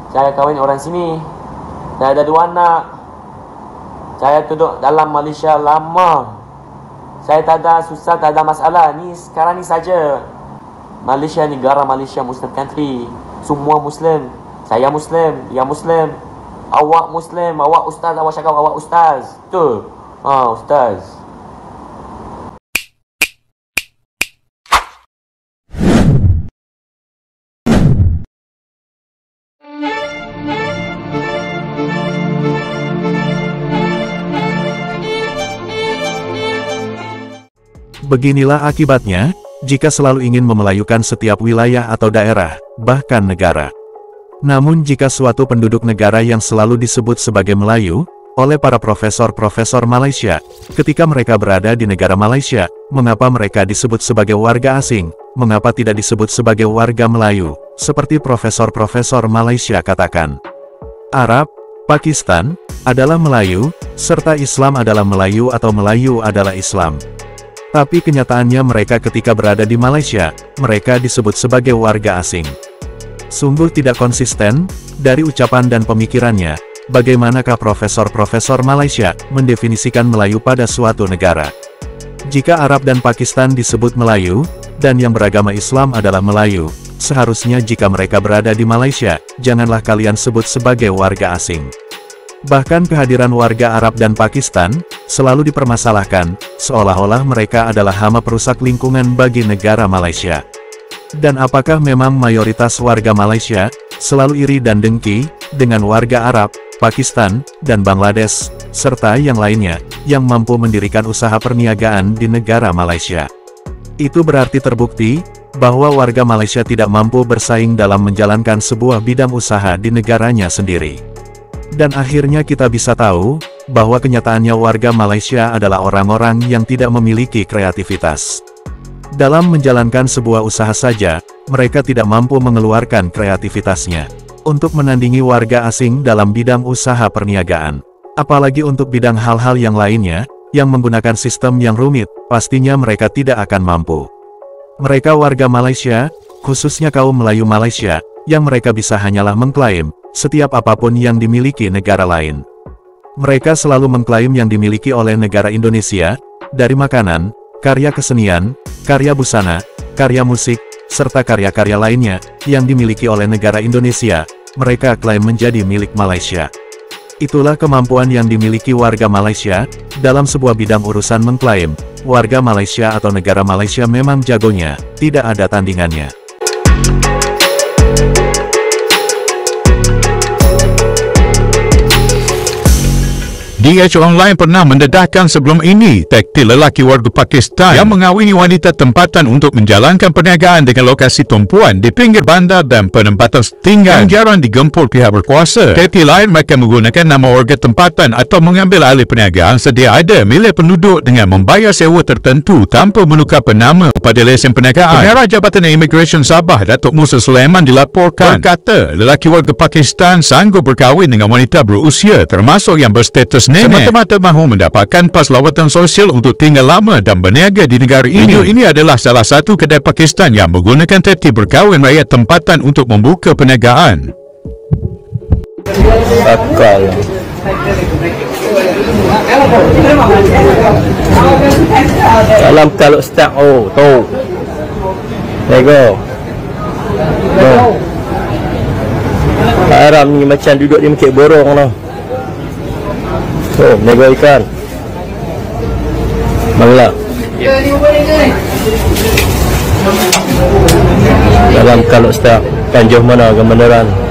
Saya kahwin orang sini. Saya ada 2 anak. Saya duduk dalam Malaysia lama. Saya tak ada susah, tak ada masalah. Ni sekarang ni saja. Malaysia, negara Malaysia Muslim country. Semua Muslim. Saya Muslim, dia Muslim. Awak Muslim, awak ustaz, awak cakap awak ustaz. Tu. Ustaz. Beginilah akibatnya, jika selalu ingin memelayukan setiap wilayah atau daerah, bahkan negara. Namun jika suatu penduduk negara yang selalu disebut sebagai Melayu, oleh para profesor-profesor Malaysia, ketika mereka berada di negara Malaysia, mengapa mereka disebut sebagai warga asing, mengapa tidak disebut sebagai warga Melayu, seperti profesor-profesor Malaysia katakan. Arab, Pakistan, adalah Melayu, serta Islam adalah Melayu atau Melayu adalah Islam. Tapi kenyataannya mereka ketika berada di Malaysia, mereka disebut sebagai warga asing. Sungguh tidak konsisten, dari ucapan dan pemikirannya, bagaimanakah profesor-profesor Malaysia mendefinisikan Melayu pada suatu negara. Jika Arab dan Pakistan disebut Melayu, dan yang beragama Islam adalah Melayu, seharusnya jika mereka berada di Malaysia, janganlah kalian sebut sebagai warga asing. Bahkan kehadiran warga Arab dan Pakistan, selalu dipermasalahkan, seolah-olah mereka adalah hama perusak lingkungan bagi negara Malaysia. Dan apakah memang mayoritas warga Malaysia, selalu iri dan dengki, dengan warga Arab, Pakistan, dan Bangladesh, serta yang lainnya, yang mampu mendirikan usaha perniagaan di negara Malaysia? Itu berarti terbukti, bahwa warga Malaysia tidak mampu bersaing dalam menjalankan sebuah bidang usaha di negaranya sendiri. Dan akhirnya kita bisa tahu, bahwa kenyataannya warga Malaysia adalah orang-orang yang tidak memiliki kreativitas. Dalam menjalankan sebuah usaha saja, mereka tidak mampu mengeluarkan kreativitasnya untuk menandingi warga asing dalam bidang usaha perniagaan. Apalagi untuk bidang hal-hal yang lainnya, yang menggunakan sistem yang rumit, pastinya mereka tidak akan mampu. Mereka warga Malaysia, khususnya kaum Melayu Malaysia, yang mereka bisa hanyalah mengklaim setiap apapun yang dimiliki negara lain. Mereka selalu mengklaim yang dimiliki oleh negara Indonesia, dari makanan, karya kesenian, karya busana, karya musik, serta karya-karya lainnya, yang dimiliki oleh negara Indonesia, mereka klaim menjadi milik Malaysia. Itulah kemampuan yang dimiliki warga Malaysia, dalam sebuah bidang urusan mengklaim, warga Malaysia atau negara Malaysia memang jagonya, tidak ada tandingannya. DH Online pernah mendedahkan sebelum ini taktik lelaki warga Pakistan yang mengawini wanita tempatan untuk menjalankan perniagaan dengan lokasi tumpuan di pinggir bandar dan penempatan setinggan yang jarang digempur pihak berkuasa. Taktik lain mereka menggunakan nama warga tempatan atau mengambil alih perniagaan sedia ada milik penduduk dengan membayar sewa tertentu tanpa menukar penama pada lesen perniagaan. Pengarah Jabatan Immigration Sabah, Datuk Musa Sulaiman dilaporkan berkata lelaki warga Pakistan sanggup berkahwin dengan wanita berusia termasuk yang berstatus semata-mata mahu mendapatkan pas lawatan sosial untuk tinggal lama dan berniaga di negara ini. Video ini adalah salah satu kedai Pakistan yang menggunakan taktik berkahwin rakyat tempatan untuk membuka perniagaan. Akal. Dalam kalau start tu. Nego. Haram ni macam duduk di Bukit Borong tu. Nego ikan. Bangla. Dalam kalau start Tanjung mana Gambaran.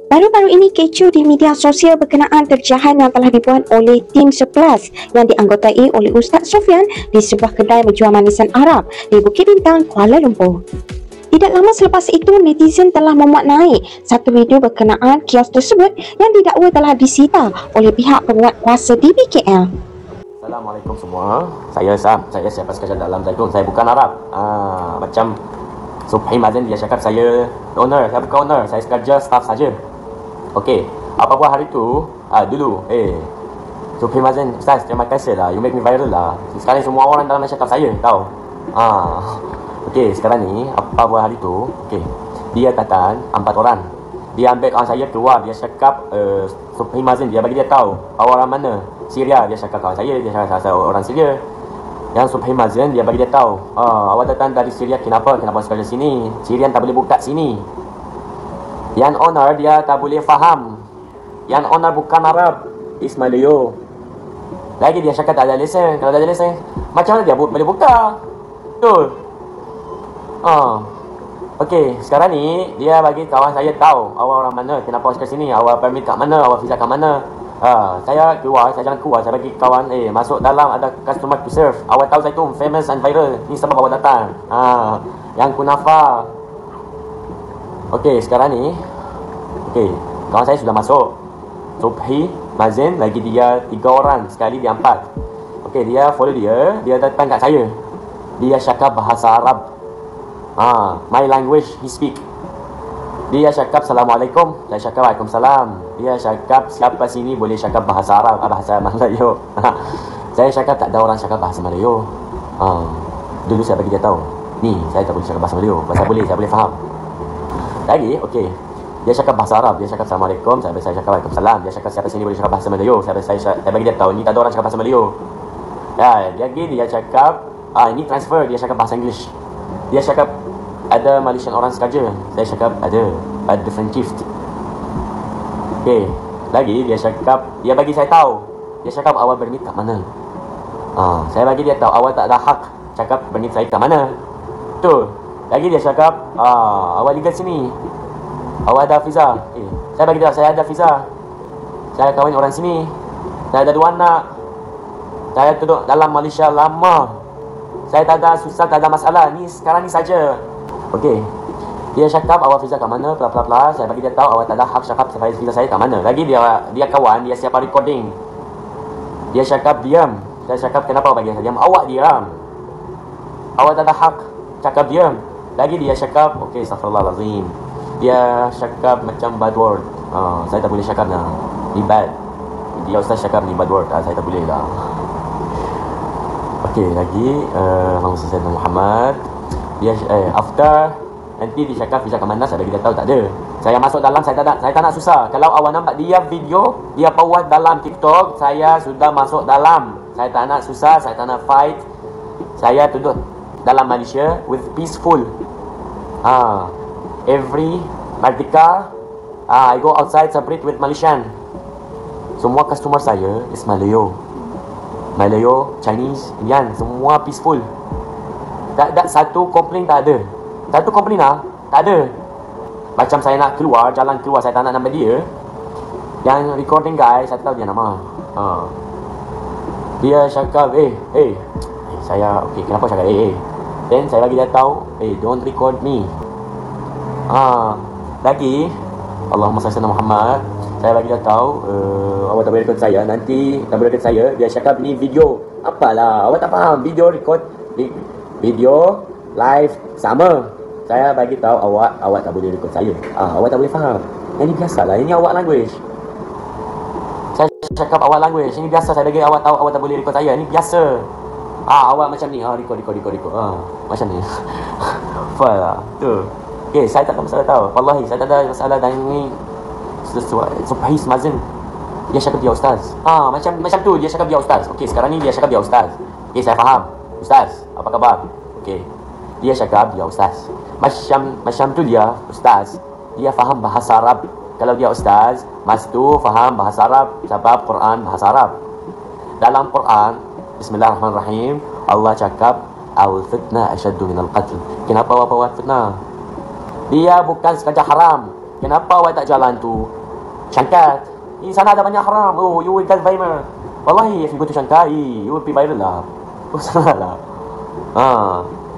Baru-baru ini kecoh di media sosial berkenaan kerjaan yang telah dibuat oleh tim 11 yang dianggotai oleh Ustaz Sofian di sebuah kedai menjual manisan Arab di Bukit Bintang, Kuala Lumpur. Tidak lama selepas itu, netizen telah memuat naik satu video berkenaan kios tersebut yang didakwa telah disita oleh pihak penguat kuasa di BKL. Assalamualaikum semua. Saya Sam. Saya siapa sekejap dalam Zaitun. Saya bukan Arab. Macam Subhi Mazen dia cakap saya owner. Saya bukan owner. Saya sekadar staff saja. Okey. Apa buat hari tu? Dulu. Subhi Mazen, Ustaz, terima kasih lah. You make me viral lah. Sekarang semua orang dalam cakap saya. Tahu? Okey, sekarang ni apa buat hari tu? Okey. Dia datang 4 orang. Dia ambil kawan saya keluar. Dia cakap Subhi Mazen, dia bagi dia tahu awak orang mana. Syria. Dia cakap kawan saya. Dia cakap saya orang Syria. Yang Subhi Mazen, dia bagi dia tahu awak datang dari Syria. Kenapa sekali sini? Syrian tak boleh buka sini. Yang owner dia tak boleh faham. Yang owner bukan Arab, is Melayu. Lagi dia cakap tak ada lesen. Kalau tak ada lesen, macam mana dia boleh buka? Betul. Okey, sekarang ni dia bagi kawan saya tahu awak orang mana, kenapa awak sini, awak permit kat mana, awak visa kat mana. Saya keluar, saya jangan keluar, saya bagi kawan masuk dalam, ada customer to serve. Awak tahu saya tu famous and viral. Ni sebab awak datang. Yang kunafa. Okey, sekarang ni kawan saya sudah masuk. Subhi Mazen, lagi dia 3 orang, sekali dia 4. Okey, dia follow dia datang kat saya. Dia cakap bahasa Arab. My language he speak. Dia cakap Assalamualaikum. Saya cakap Waalaikumsalam. Dia cakap siapa sini boleh cakap bahasa Arab, bahasa Melayu. Saya cakap tak ada orang cakap bahasa Melayu. Dulu saya bagi dia tahu, ni saya tak boleh cakap bahasa Melayu. Bahasa boleh, saya boleh faham. Lagi, okey. Dia cakap bahasa Arab. Dia cakap Assalamualaikum. Saya cakap Waalaikumsalam. Dia cakap siapa sini boleh cakap bahasa Melayu. Saya bagi dia tahu, ni tak ada orang cakap bahasa Melayu. Dia cakap ini transfer. Dia cakap bahasa English. Dia cakap ada Malaysian orang saja. Saya cakap ada different shift. Okey. Lagi dia cakap, dia bagi saya tahu. Dia cakap awak bermit kat mana. Saya bagi dia tahu awak tak ada hak cakap bermit saya kat mana. Betul. Lagi dia cakap awak legal sini. Awak ada visa. Saya bagi dia saya ada visa. Saya kahwin orang sini. Saya ada 2 anak. Saya duduk dalam Malaysia lama. Saya tak ada susah, tak ada masalah. Ni sekarang ni saja. Okey. Dia cakap awak visa kat mana, bla bla bla. Saya bagi dia tahu awak tak ada hak cakap visa saya kat mana. Lagi dia kawan, dia siapa recording. Dia cakap diam. Saya cakap kenapa awak bagi saya diam? Awak diam. Awak tak ada hak cakap diam. Lagi dia cakap, okey, astaghfirullahalazim. Dia cakap macam bad word. Saya tak boleh cakap lah. Ni bad. Dia ustaz cakap ni bad word. Saya tak boleh lah. Okey, lagi Allahumma salli ala Muhammad. Dia after nanti dia cakap visa ke mana, saya bagi dia tahu tak ada. Saya masuk dalam, saya tak nak susah. Kalau awak nampak dia video, dia buat dalam TikTok, saya sudah masuk dalam. Saya tak nak susah, saya tak nak fight. Saya duduk dalam Malaysia with peaceful. Every Merdeka, I go outside separate with Malaysian. Semua customer saya is Melayu, Chinese, Indian, semua peaceful. Tak ada satu komplain, tak ada. Satu komplain tak ada. Macam saya nak keluar, jalan keluar, saya tak nak nama dia. Yang recording guy, saya tahu dia nama. Dia cakap, saya, okay, kenapa cakap Then saya bagi dia tahu, don't record me. Lagi, Allahumma salli ala Muhammad. Saya bagi dia tahu, awak tak boleh record saya. Nanti tak boleh record saya. Dia cakap ni video. Apalah, awak tak faham. Video record, video live sama. Saya bagi tahu awak tak boleh record saya. Awak tak boleh faham. Ini biasalah. Ini awak language. Saya cakap awak language. Ini biasa. Saya bagi awak tahu awak tak boleh record saya. Ini biasa. Awak macam ni. Record. Macam ni. Faham lah. Tu. Okay, saya tak ada masalah tahu. Wallahi, saya tak ada masalah dan ini Subhi Mazen. Dia cakap dia ustaz. Macam tu dia cakap dia ustaz. Okey, sekarang ni dia cakap dia ustaz. Okey, saya faham. Ustaz, apa khabar? Okey. Dia cakap dia ustaz. Macam tu dia ustaz. Dia faham bahasa Arab. Kalau dia ustaz, mas tu faham bahasa Arab sebab Quran bahasa Arab. Dalam Quran, Bismillahirrahmanirrahim, Allah cakap al-fitnah asyaddu minal qatl. Kenapa awak buat fitnah? Dia bukan sekadar haram. Kenapa awak tak jalan tu? Syangkat. Di sana ada banyak haram. You will get viral. Wallahi, if you go to Syangkat, you will be viral lah. Salah lah.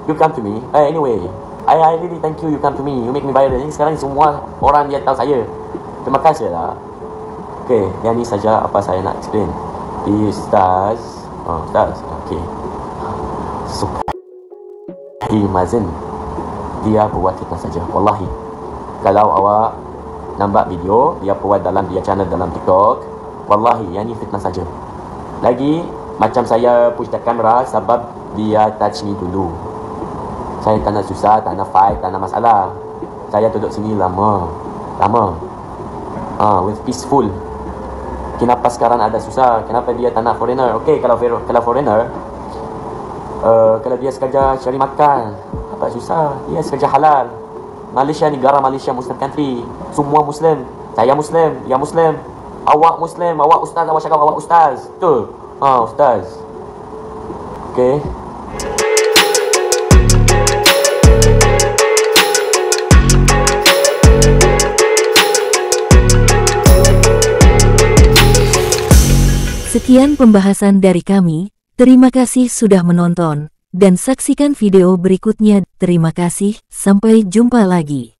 You come to me. Anyway, I really thank you. You come to me. You make me viral. Ini sekarang semua orang dia tahu saya. Terima kasih lah. Okay, yang ni saja apa saya nak explain. Di Ustaz. Ustaz. Okey. Mazen dia buat fitnah saja. Wallahi. Kalau awak nampak video dia buat dalam dia channel dalam TikTok, wallahi yang ni fitnah saja. Lagi macam saya push the camera sebab dia touch ni dulu. Saya tak nak susah, tak nak fight, tak nak masalah. Saya duduk sini lama. With peaceful. Kenapa sekarang ada susah? Kenapa dia tak nak foreigner? Okey, kalau foreigner, kalau dia sekadar cari makan, apa susah? Dia sekadar halal. Malaysia, negara Malaysia Muslim country. Semua Muslim. Saya Muslim, dia Muslim. Awak Muslim, awak ustaz, awak cakap awak ustaz. Betul? Ustaz. Okey. Sekian pembahasan dari kami. Terima kasih sudah menonton, dan saksikan video berikutnya. Terima kasih, sampai jumpa lagi.